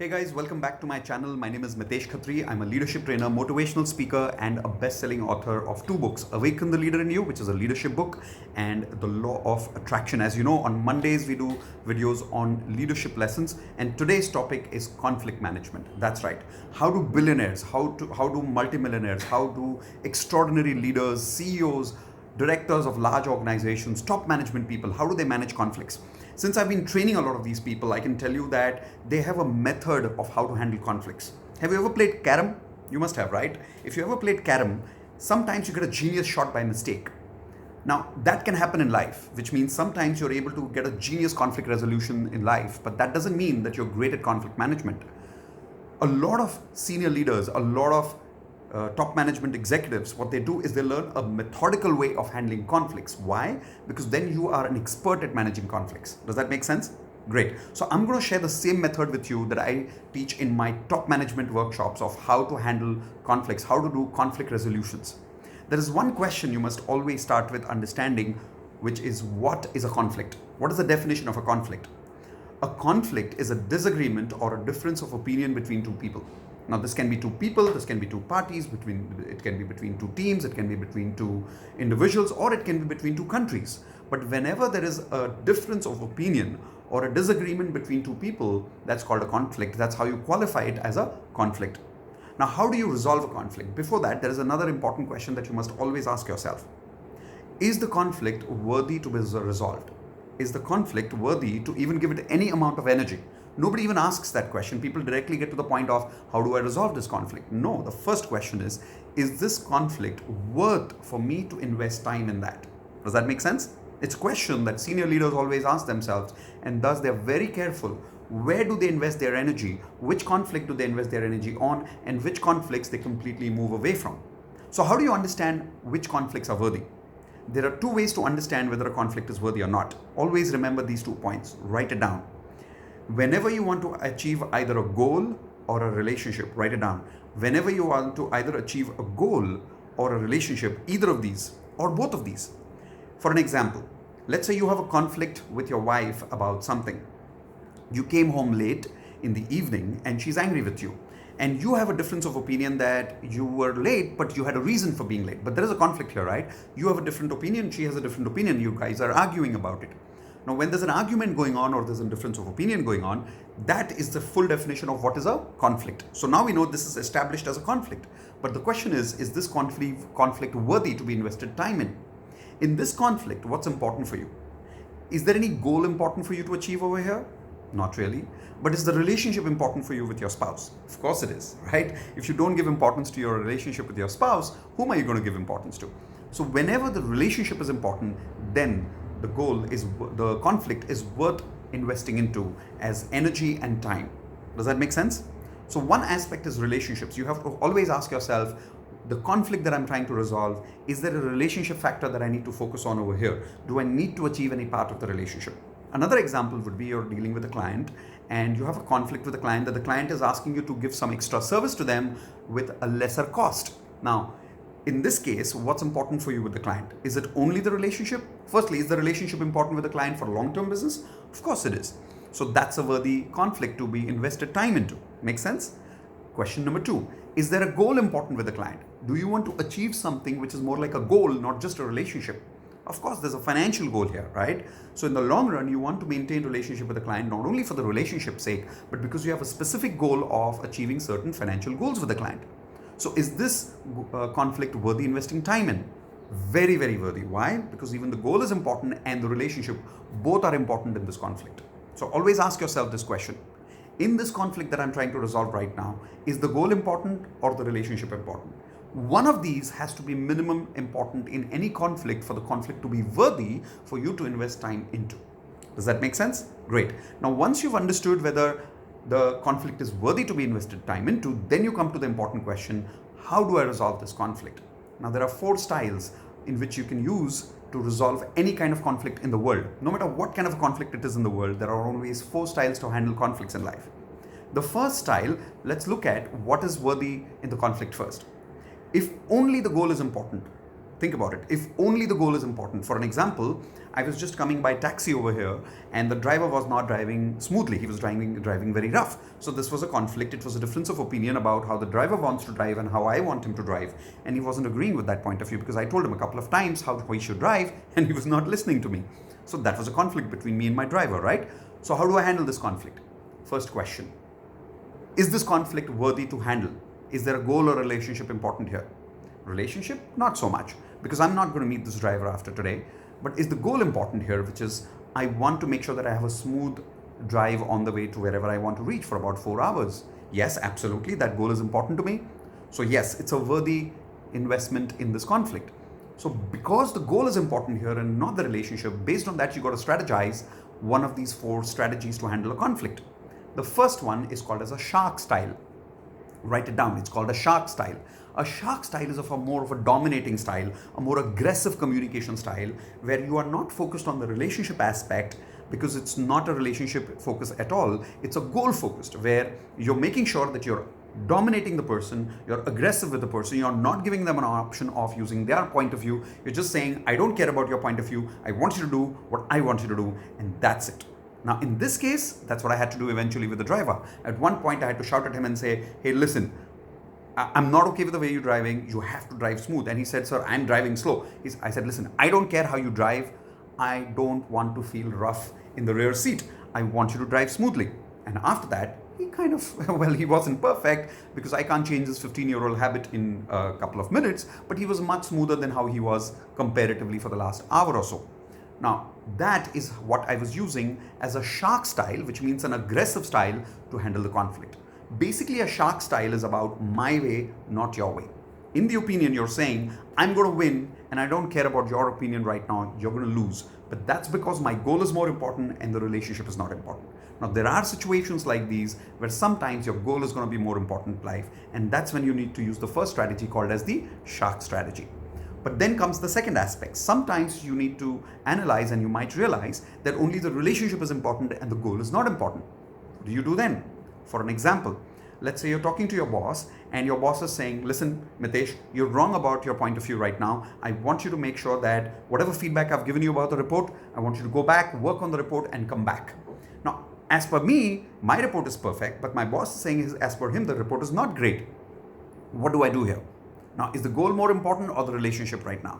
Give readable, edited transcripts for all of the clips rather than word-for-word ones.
Hey guys, welcome back to my channel. My name is Mitesh Khatri. I'm a leadership trainer, motivational speaker, and a best-selling author of two books, Awaken the Leader in You, which is a leadership book, and The Law of Attraction. As you know, on Mondays we do videos on leadership lessons, and today's topic is conflict management. That's right. How do billionaires, how do multimillionaires, how do extraordinary leaders, CEOs, directors of large organizations, top management people, how do they manage conflicts? Since I've been training a lot of these people, I can tell you that they have a method of how to handle conflicts. Have you ever played carom? You must have, right? If you ever played carom, sometimes you get a genius shot by mistake. Now, that can happen in life, which means sometimes you're able to get a genius conflict resolution in life, but that doesn't mean that you're great at conflict management. A lot of senior leaders, a lot of top management executives, what they do is they learn a methodical way of handling conflicts. Why? Because then you are an expert at managing conflicts. Does that make sense? Great. So I'm going to share the same method with you that I teach in my top management workshops of how to handle conflicts, how to do conflict resolutions. There is one question you must always start with understanding, which is what is a conflict? What is the definition of a conflict? A conflict is a disagreement or a difference of opinion between two people. Now, this can be two people, this can be two parties, it can be between two teams, it can be between two individuals, or it can be between two countries. But whenever there is a difference of opinion or a disagreement between two people, that's called a conflict. That's how you qualify it as a conflict. Now, how do you resolve a conflict? Before that, there is another important question that you must always ask yourself. Is the conflict worthy to be resolved? Is the conflict worthy to even give it any amount of energy? Nobody even asks that question. People directly get to the point of, how do I resolve this conflict? No, the first question is this conflict worth for me to invest time in that? Does that make sense? It's a question that senior leaders always ask themselves, and thus they're very careful. Where do they invest their energy? Which conflict do they invest their energy on? And which conflicts they completely move away from? So how do you understand which conflicts are worthy? There are two ways to understand whether a conflict is worthy or not. Always remember these 2 points. Write it down. Whenever you want to achieve either a goal or a relationship, write it down. Whenever you want to either achieve a goal or a relationship, either of these or both of these. For an example, let's say you have a conflict with your wife about something. You came home late in the evening and she's angry with you. And you have a difference of opinion that you were late, but you had a reason for being late. But there is a conflict here, right? You have a different opinion, she has a different opinion. You guys are arguing about it. Now, when there's an argument going on or there's a difference of opinion going on, that is the full definition of what is a conflict. So now we know this is established as a conflict. But the question is this conflict worthy to be invested time in? In this conflict, what's important for you? Is there any goal important for you to achieve over here? Not really. But is the relationship important for you with your spouse? Of course it is, right? If you don't give importance to your relationship with your spouse, whom are you going to give importance to? So whenever the relationship is important, then the conflict is worth investing into as energy and time. Does that make sense? So one aspect is relationships. You have to always ask yourself, the conflict that I'm trying to resolve, is there a relationship factor that I need to focus on over here? Do I need to achieve any part of the relationship? Another example would be you're dealing with a client and you have a conflict with a client that the client is asking you to give some extra service to them with a lesser cost. Now, in this case, what's important for you with the client? Is it only the relationship? Firstly, is the relationship important with the client for long-term business? Of course it is. So that's a worthy conflict to be invested time into. Make sense? Question number 2, is there a goal important with the client? Do you want to achieve something which is more like a goal, not just a relationship? Of course, there's a financial goal here, right? So in the long run, you want to maintain relationship with the client, not only for the relationship's sake, but because you have a specific goal of achieving certain financial goals with the client. So is this conflict worthy investing time in? Very, very worthy. Why? Because even the goal is important and the relationship, both are important in this conflict. So always ask yourself this question. In this conflict that I'm trying to resolve right now, is the goal important or the relationship important? One of these has to be minimum important in any conflict for the conflict to be worthy for you to invest time into. Does that make sense? Great. Now, once you've understood whether the conflict is worthy to be invested time into, then you come to the important question, how do I resolve this conflict? Now, there are 4 styles in which you can use to resolve any kind of conflict in the world. No matter what kind of a conflict it is in the world, there are always 4 styles to handle conflicts in life. The first style, let's look at what is worthy in the conflict first. If only the goal is important, Think about it. If only the goal is important. For an example, I was just coming by taxi over here and the driver was not driving smoothly. He was driving very rough. So this was a conflict. It was a difference of opinion about how the driver wants to drive and how I want him to drive. And he wasn't agreeing with that point of view because I told him a couple of times how he should drive and he was not listening to me. So that was a conflict between me and my driver, right? So how do I handle this conflict? First question. Is this conflict worthy to handle? Is there a goal or relationship important here? Relationship? Not so much, because I'm not going to meet this driver after today. But is the goal important here, which is I want to make sure that I have a smooth drive on the way to wherever I want to reach for about 4 hours? Yes, absolutely. That goal is important to me. So yes, it's a worthy investment in this conflict. So because the goal is important here and not the relationship, based on that, you got to strategize one of these 4 strategies to handle a conflict. The first one is called as a shark style. Write it down. It's called a shark style. A shark style is more of a dominating style, a more aggressive communication style, where you are not focused on the relationship aspect because it's not a relationship focus at all. It's a goal focused, where you're making sure that you're dominating the person, you're aggressive with the person, you're not giving them an option of using their point of view. You're just saying, I don't care about your point of view. I want you to do what I want you to do, and that's it. Now, in this case, that's what I had to do eventually with the driver. At one point, I had to shout at him and say, hey, listen, I'm not okay with the way you're driving. You have to drive smooth. And he said, sir, I'm driving slow. I said, listen, I don't care how you drive. I don't want to feel rough in the rear seat. I want you to drive smoothly. And after that, he kind of, well, he wasn't perfect because I can't change this 15-year-old habit in a couple of minutes, but he was much smoother than how he was comparatively for the last hour or so. Now, that is what I was using as a shark style, which means an aggressive style to handle the conflict. Basically, a shark style is about my way, not your way. In the opinion, you're saying, I'm going to win and I don't care about your opinion right now, you're going to lose. But that's because my goal is more important and the relationship is not important. Now, there are situations like these where sometimes your goal is going to be more important in life, and that's when you need to use the first strategy called as the shark strategy. But then comes the second aspect. Sometimes you need to analyze and you might realize that only the relationship is important and the goal is not important. What do you do then? For an example, let's say you're talking to your boss and your boss is saying, listen, Mitesh, you're wrong about your point of view right now. I want you to make sure that whatever feedback I've given you about the report, I want you to go back, work on the report and come back. Now, as per me, my report is perfect, but my boss is saying as per him, the report is not great. What do I do here? Now, is the goal more important or the relationship right now?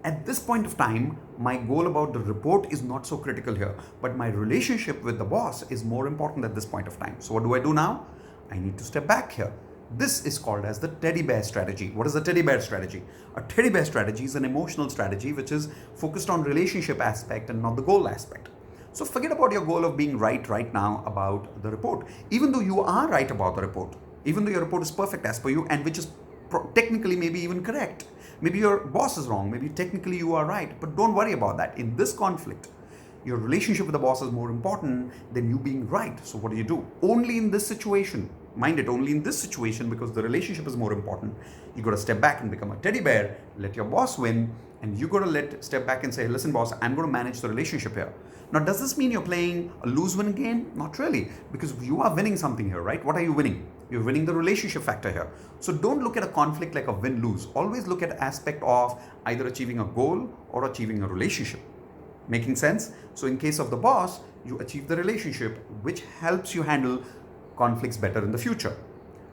At this point of time, my goal about the report is not so critical here, but my relationship with the boss is more important at this point of time. So what do I do now? I need to step back here. This is called as the teddy bear strategy. What is the teddy bear strategy? A teddy bear strategy is an emotional strategy which is focused on relationship aspect and not the goal aspect. So forget about your goal of being right now about the report. Even though you are right about the report, even though your report is perfect as per you and which is technically maybe even correct. Maybe your boss is wrong. Maybe technically you are right. But don't worry about that. In this conflict, your relationship with the boss is more important than you being right. So what do? Only in this situation, mind it, only in this situation, because the relationship is more important, you got to step back and become a teddy bear, let your boss win, and you got to step back and say, listen, boss, I'm going to manage the relationship here. Now, does this mean you're playing a lose-win game? Not really, because you are winning something here, right? What are you winning? You're winning the relationship factor here. So don't look at a conflict like a win-lose. Always look at the aspect of either achieving a goal or achieving a relationship. Making sense? So in case of the boss, you achieve the relationship, which helps you handle conflicts better in the future.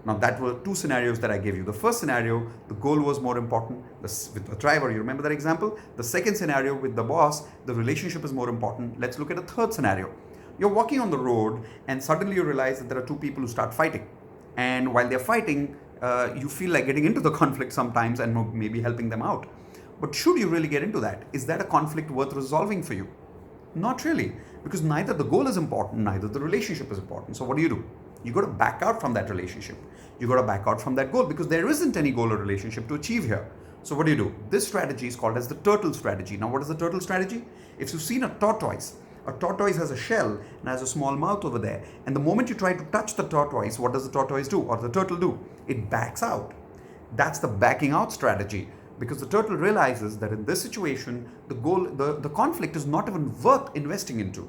Now, that were 2 scenarios that I gave you. The first scenario, the goal was more important with the driver. You remember that example? The second scenario with the boss, the relationship is more important. Let's look at a third scenario. You're walking on the road and suddenly you realize that there are 2 people who start fighting. And while they're fighting, you feel like getting into the conflict sometimes and maybe helping them out. But should you really get into that? Is that a conflict worth resolving for you? Not really, because neither the goal is important, neither the relationship is important. So what do? You got to back out from that relationship. You got to back out from that goal because there isn't any goal or relationship to achieve here. So what do? This strategy is called as the turtle strategy. Now, what is the turtle strategy? If you've seen a tortoise has a shell and has a small mouth over there. And the moment you try to touch the tortoise, what does the tortoise do or the turtle do? It backs out. That's the backing out strategy. Because the turtle realizes that in this situation, the conflict is not even worth investing into.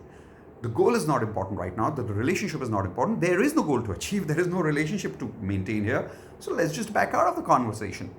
The goal is not important right now. The relationship is not important. There is no goal to achieve. There is no relationship to maintain here. So let's just back out of the conversation.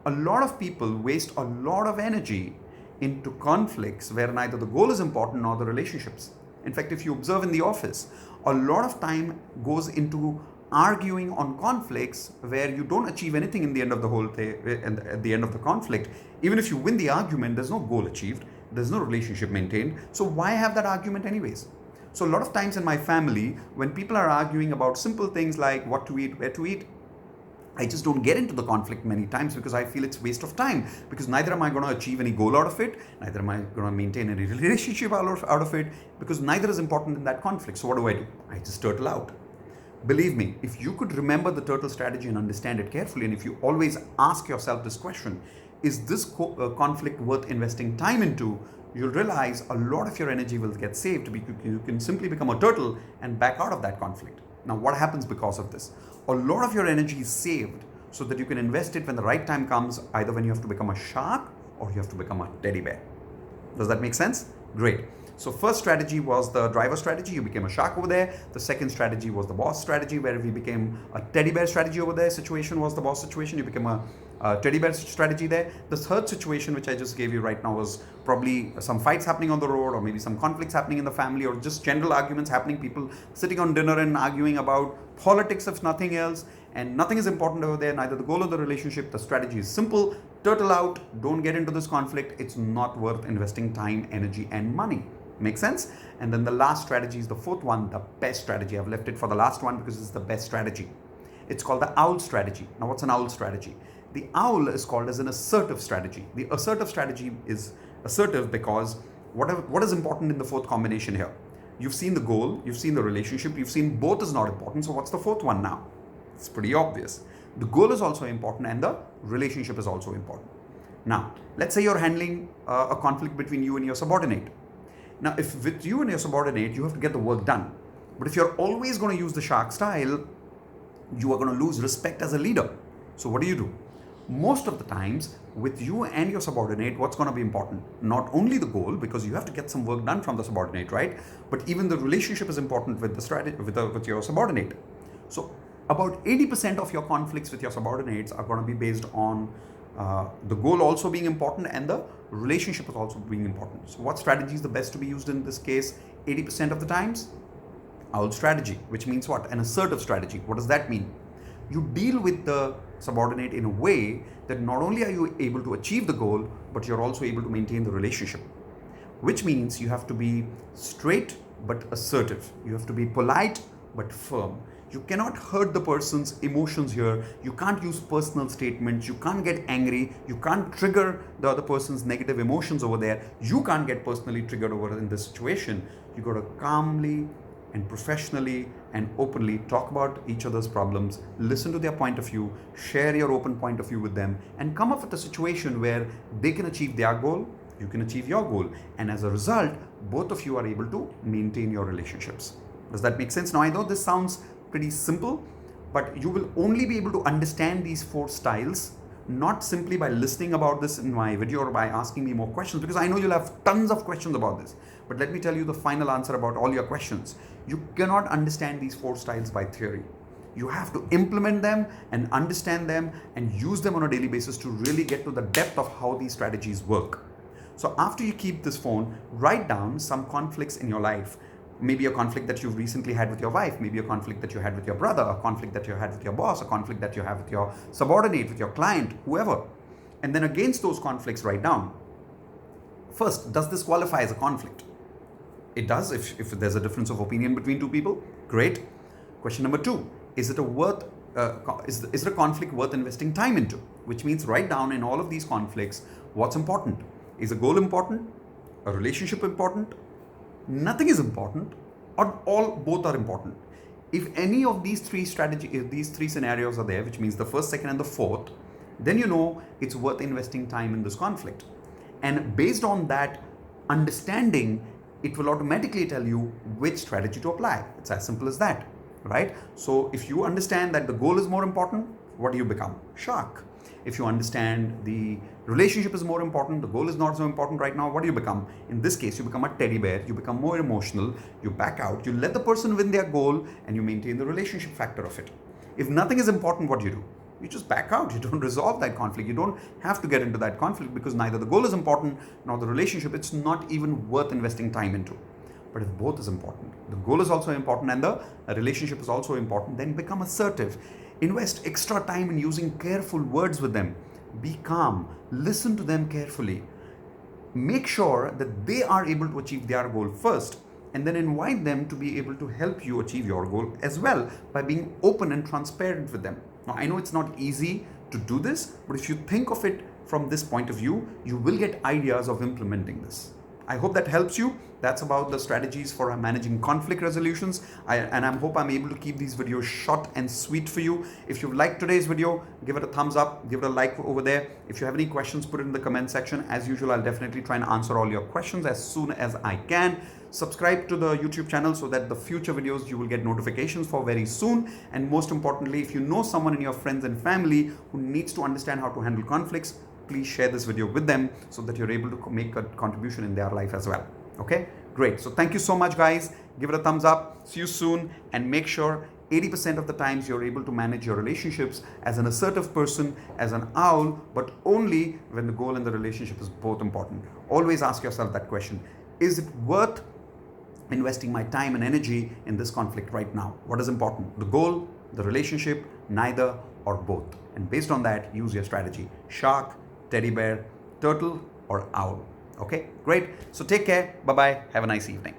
A lot of people waste a lot of energy into conflicts where neither the goal is important nor the relationships. In fact, if you observe in the office, a lot of time goes into arguing on conflicts where you don't achieve anything in the end of the whole thing, at the end of the conflict. Even if you win the argument, there's no goal achieved, there's no relationship maintained. So why have that argument anyways? So a lot of times in my family, when people are arguing about simple things like what to eat, where to eat, I just don't get into the conflict many times because I feel it's waste of time, because neither am I going to achieve any goal out of it, neither am I going to maintain any relationship out of it, because neither is important in that conflict. So what do? I just turtle out. Believe me, if you could remember the turtle strategy and understand it carefully, and if you always ask yourself this question, is this conflict worth investing time into, you'll realize a lot of your energy will get saved. You can simply become a turtle and back out of that conflict. Now, what happens because of this? A lot of your energy is saved so that you can invest it when the right time comes, either when you have to become a shark or you have to become a teddy bear. Does that make sense? Great. So first strategy was the driver strategy. You became a shark over there. The second strategy was the boss strategy, where we became a teddy bear strategy over there. Situation was the boss situation. You became a teddy bear strategy there. The third situation, which I just gave you right now, was probably some fights happening on the road, or maybe some conflicts happening in the family, or just general arguments happening, people sitting on dinner and arguing about politics, if nothing else, and nothing is important over there, neither the goal or the relationship. The strategy is simple: turtle out, don't get into this conflict. It's not worth investing time, energy, and money. Make sense? And then the last strategy is the fourth one, the best strategy. I've left it for the last one because it's the best strategy. It's called the owl strategy. Now, what's an owl strategy? The owl is called as an assertive strategy. The assertive strategy is assertive because what is important in the fourth combination here? You've seen the goal, you've seen the relationship, you've seen both is not important. So what's the fourth one now? It's pretty obvious. The goal is also important and the relationship is also important. Now, let's say you're handling a conflict between you and your subordinate. Now, if with you and your subordinate, you have to get the work done. But if you're always going to use the shark style, you are going to lose respect as a leader. So what do? Most of the times, with you and your subordinate, what's going to be important? Not only the goal, because you have to get some work done from the subordinate, right? But even the relationship is important with the strategy, with your subordinate. So about 80% of your conflicts with your subordinates are going to be based on the goal also being important and the relationship is also being important. So what strategy is the best to be used in this case 80% of the times? Owl strategy, which means what? An assertive strategy. What does that mean? You deal with the subordinate in a way that not only are you able to achieve the goal, but you're also able to maintain the relationship. Which means you have to be straight but assertive. You have to be polite but firm. You cannot hurt the person's emotions here. You can't use personal statements. You can't get angry. You can't trigger the other person's negative emotions over there. You can't get personally triggered over in this situation. You got to calmly and professionally and openly talk about each other's problems, listen to their point of view, share your open point of view with them, and come up with a situation where they can achieve their goal, you can achieve your goal, and as a result, both of you are able to maintain your relationships. Does that make sense? Now, I know this sounds pretty simple, but you will only be able to understand these four styles not simply by listening about this in my video or by asking me more questions, because I know you'll have tons of questions about this. But let me tell you the final answer about all your questions. You cannot understand these four styles by theory. You have to implement them and understand them and use them on a daily basis to really get to the depth of how these strategies work. So after you keep this phone, write down some conflicts in your life. Maybe a conflict that you've recently had with your wife, maybe a conflict that you had with your brother, a conflict that you had with your boss, a conflict that you have with your subordinate, with your client, whoever. And then against those conflicts, write down. First, does this qualify as a conflict? It does. If there's a difference of opinion between two people, great. Question number two, is it a conflict worth investing time into? Which means write down in all of these conflicts what's important. Is a goal important? A relationship important? Nothing is important, or both are important. If any of these three scenarios are there, which means the first, second, and the fourth, then you know it's worth investing time in this conflict. And based on that understanding, it will automatically tell you which strategy to apply. It's as simple as that, right? So if you understand that the goal is more important, what do you become? Shark. If you understand the relationship is more important, the goal is not so important right now, what do you become? In this case, you become a teddy bear, you become more emotional, you back out, you let the person win their goal, and you maintain the relationship factor of it. If nothing is important, what do? You just back out. You don't resolve that conflict. You don't have to get into that conflict because neither the goal is important nor the relationship. It's not even worth investing time into. But if both is important, the goal is also important and the relationship is also important, then become assertive. Invest extra time in using careful words with them. Be calm. Listen to them carefully. Make sure that they are able to achieve their goal first, and then invite them to be able to help you achieve your goal as well by being open and transparent with them. Now, I know it's not easy to do this, but if you think of it from this point of view, you will get ideas of implementing this. I hope that helps you. That's about the strategies for managing conflict resolutions. I hope I'm able to keep these videos short and sweet for you. If you liked today's video, give it a thumbs up, give it a like over there. If you have any questions, put it in the comment section. As usual, I'll definitely try and answer all your questions as soon as I can. Subscribe to the YouTube channel so that the future videos you will get notifications for very soon. And most importantly, if you know someone in your friends and family who needs to understand how to handle conflicts, please share this video with them so that you're able to make a contribution in their life as well. Okay, great. So thank you so much, guys. Give it a thumbs up. See you soon. And make sure 80% of the times you're able to manage your relationships as an assertive person, as an owl, but only when the goal and the relationship is both important. Always ask yourself that question. Is it worth investing my time and energy in this conflict right now? What is important? The goal, the relationship, neither or both. And based on that, use your strategy. Shark, teddy bear, turtle, or owl. Okay, great. So take care. Bye-bye. Have a nice evening.